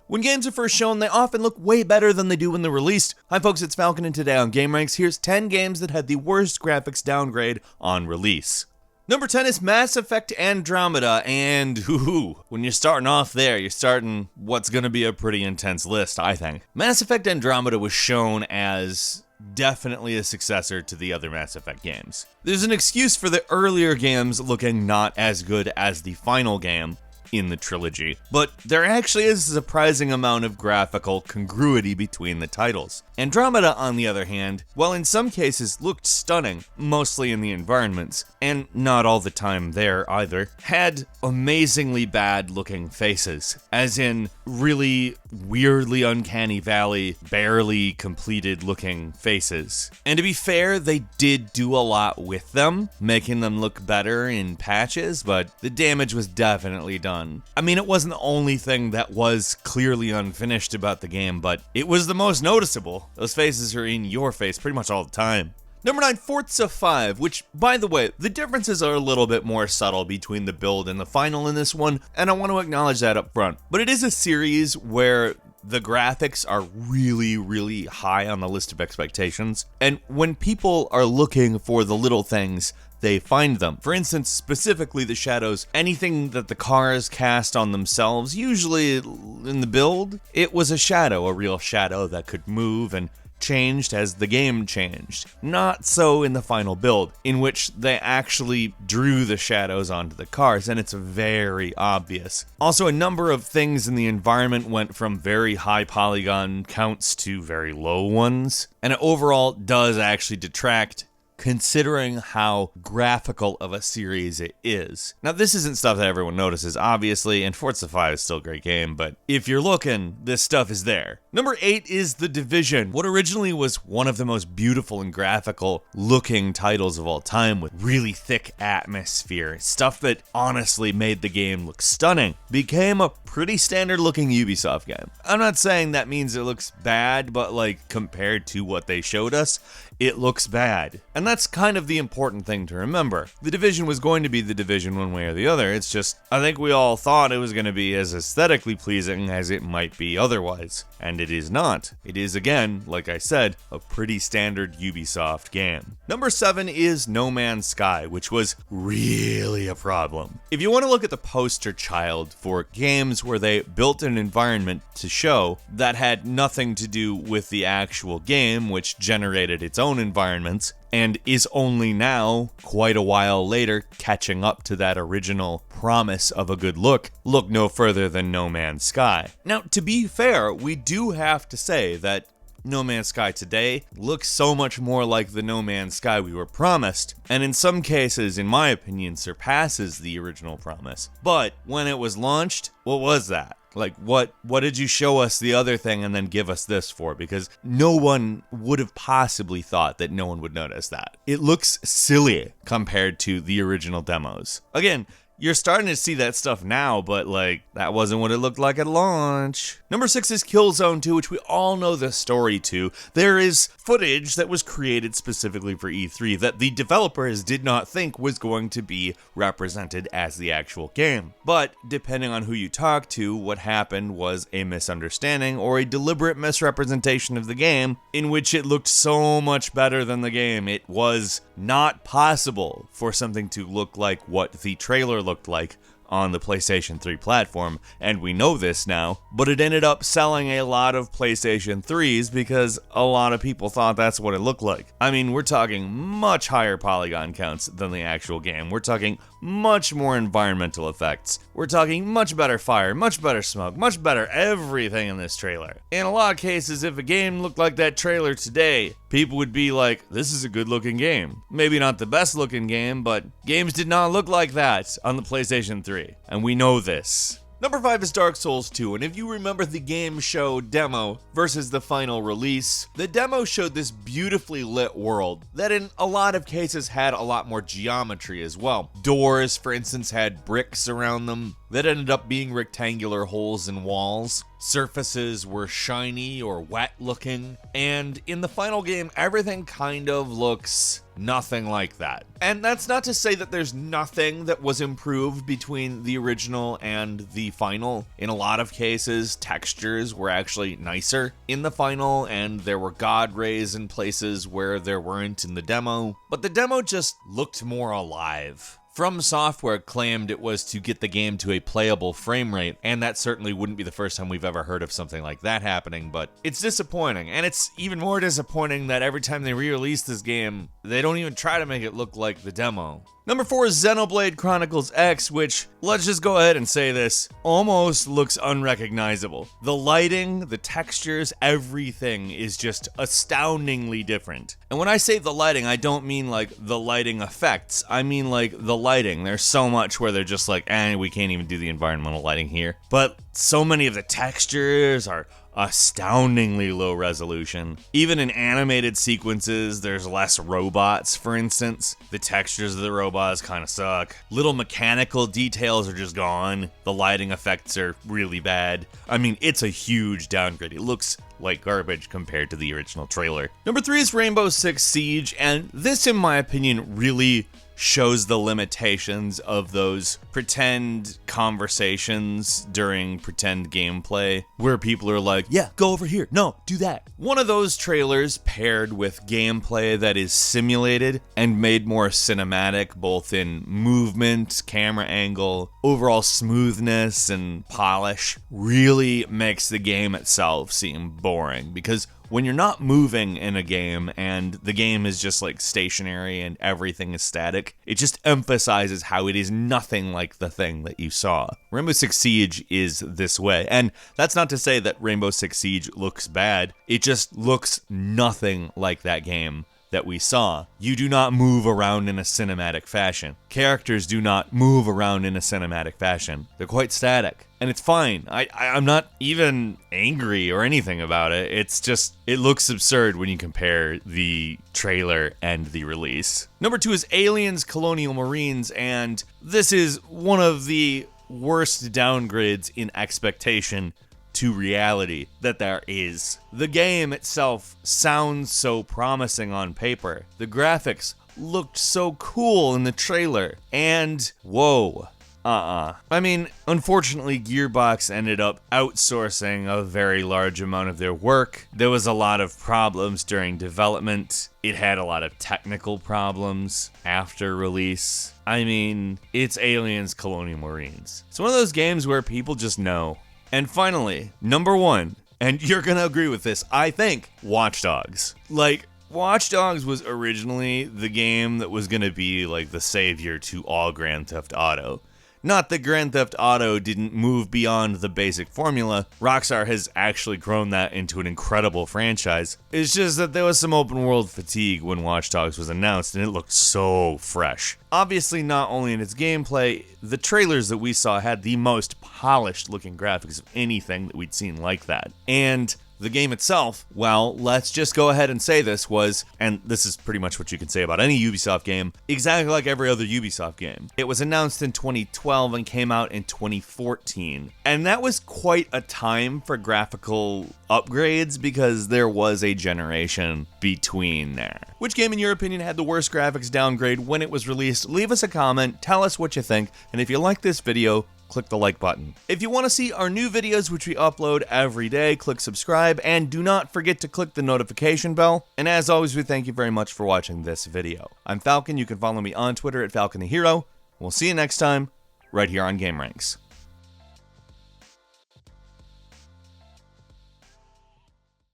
When games are first shown, they often look way better than they do when they're released. Hi folks, it's Falcon, and today on GameRanx, here's 10 games that had the worst graphics downgrade on release. Number 10 is Mass Effect Andromeda, and when you're starting off there, you're starting what's gonna be a pretty intense list, I think. Mass Effect Andromeda was shown as definitely a successor to the other Mass Effect games. There's an excuse for the earlier games looking not as good as the final game in the trilogy, but there actually is a surprising amount of graphical congruity between the titles. Andromeda, on the other hand, while in some cases looked stunning, mostly in the environments, and not all the time there either, had amazingly bad looking faces, as in really weirdly uncanny valley, barely completed looking faces. And to be fair, they did do a lot with them, making them look better in patches, but the damage was definitely done. I mean, it wasn't the only thing that was clearly unfinished about the game, but it was the most noticeable. Those faces are in your face pretty much all the time. Number 9, Forza 5, which, by the way, the differences are a little bit more subtle between the build and the final in this one, and I want to acknowledge that up front. But it is a series where the graphics are really, really high on the list of expectations, and when people are looking for the little things, they find them. For instance, specifically the shadows, anything that the cars cast on themselves, usually in the build, it was a shadow, a real shadow that could move and changed as the game changed. Not so in the final build, in which they actually drew the shadows onto the cars, and it's very obvious. Also, a number of things in the environment went from very high polygon counts to very low ones, and it overall does actually detract considering how graphical of a series it is. Now, this isn't stuff that everyone notices, obviously, and Forza 5 is still a great game, but if you're looking, this stuff is there. Number 8 is The Division, what originally was one of the most beautiful and graphical looking titles of all time, with really thick atmosphere, stuff that honestly made the game look stunning, became a pretty standard looking Ubisoft game. I'm not saying that means it looks bad, but like compared to what they showed us, it looks bad. And that's kind of the important thing to remember. The Division was going to be The Division one way or the other. It's just, I think we all thought it was going to be as aesthetically pleasing as it might be otherwise. And it is not. It is, again, like I said, a pretty standard Ubisoft game. Number 7 is No Man's Sky, which was really a problem. If you want to look at the poster child for games where they built an environment to show that had nothing to do with the actual game, which generated its own environments, and is only now, quite a while later, catching up to that original promise of a good look no further than No Man's Sky. Now, to be fair, we do have to say that No Man's Sky today looks so much more like the No Man's Sky we were promised, and in some cases, in my opinion, surpasses the original promise. But when it was launched, what was that? Like, what did you show us the other thing and then give us this for? Because no one would have possibly thought that no one would notice that. It looks silly compared to the original demos. Again, you're starting to see that stuff now, but like, that wasn't what it looked like at launch. Number 6 is Killzone II, which we all know the story to. There is footage that was created specifically for E3 that the developers did not think was going to be represented as the actual game. But depending on who you talk to, what happened was a misunderstanding or a deliberate misrepresentation of the game in which it looked so much better than the game. It was not possible for something to look like what the trailer looked like on the PlayStation 3 platform, and we know this now, but it ended up selling a lot of PlayStation 3s because a lot of people thought that's what it looked like. I mean, we're talking much higher polygon counts than the actual game. We're talking much more environmental effects. We're talking much better fire, much better smoke, much better everything in this trailer. In a lot of cases, if a game looked like that trailer today, people would be like, this is a good looking game. Maybe not the best looking game, but games did not look like that on the PlayStation 3. And we know this. Number 5 is Dark Souls 2, and if you remember the game show demo versus the final release, the demo showed this beautifully lit world that in a lot of cases had a lot more geometry as well. Doors, for instance, had bricks around them. that ended up being rectangular holes in walls. Surfaces were shiny or wet looking, and in the final game, everything kind of looks nothing like that. And that's not to say that there's nothing that was improved between the original and the final. In a lot of cases, textures were actually nicer in the final, and there were god rays in places where there weren't in the demo, but the demo just looked more alive. From Software claimed it was to get the game to a playable frame rate, and that certainly wouldn't be the first time we've ever heard of something like that happening, but it's disappointing, and it's even more disappointing that every time they re-release this game, they don't even try to make it look like the demo. Number 4 is Xenoblade Chronicles X, which, let's just go ahead and say this, almost looks unrecognizable. The lighting, the textures, everything is just astoundingly different. And when I say the lighting, I don't mean like the lighting effects, I mean like the lighting. There's so much where they're just like, we can't even do the environmental lighting here. But so many of the textures are astoundingly low resolution. Even in animated sequences, there's less robots, for instance. The textures of the robots kind of suck. Little mechanical details are just gone. The lighting effects are really bad. I mean, it's a huge downgrade. It looks like garbage compared to the original trailer. Number 3 is Rainbow Six Siege, and this, in my opinion, really shows the limitations of those pretend conversations during pretend gameplay, where people are like, yeah, go over here, no, do that. One of those trailers paired with gameplay that is simulated and made more cinematic, both in movement, camera angle, overall smoothness, and polish, really makes the game itself seem boring, because when you're not moving in a game and the game is just like stationary and everything is static, it just emphasizes how it is nothing like the thing that you saw. Rainbow Six Siege is this way, and that's not to say that Rainbow Six Siege looks bad, it just looks nothing like that game that we saw. You do not move around in a cinematic fashion. Characters do not move around in a cinematic fashion. They're quite static. And it's fine. I'm not even angry or anything about it. It's just, it looks absurd when you compare the trailer and the release. Number 2 is Aliens Colonial Marines, and this is one of the worst downgrades in expectation to reality that there is. The game itself sounds so promising on paper. The graphics looked so cool in the trailer, and whoa. I mean, unfortunately, Gearbox ended up outsourcing a very large amount of their work. There was a lot of problems during development. It had a lot of technical problems after release. I mean, it's Aliens Colonial Marines. It's one of those games where people just know. And finally, number 1, and you're gonna agree with this, I think, Watch Dogs. Like, Watch Dogs was originally the game that was gonna be like the savior to all Grand Theft Auto. Not that Grand Theft Auto didn't move beyond the basic formula, Rockstar has actually grown that into an incredible franchise. It's just that there was some open world fatigue when Watch Dogs was announced, and it looked so fresh. Obviously, not only in its gameplay, the trailers that we saw had the most polished looking graphics of anything that we'd seen like that. And the game itself, well, let's just go ahead and say this was, and this is pretty much what you can say about any Ubisoft game, exactly like every other Ubisoft game. It was announced in 2012 and came out in 2014. And that was quite a time for graphical upgrades because there was a generation between there. Which game, in your opinion, had the worst graphics downgrade when it was released? Leave us a comment, tell us what you think, and if you like this video, click the like button. If you want to see our new videos, which we upload every day, click subscribe, and do not forget to click the notification bell. And as always, we thank you very much for watching this video. I'm Falcon. You can follow me on Twitter at Falcon the Hero. We'll see you next time, right here on gameranx.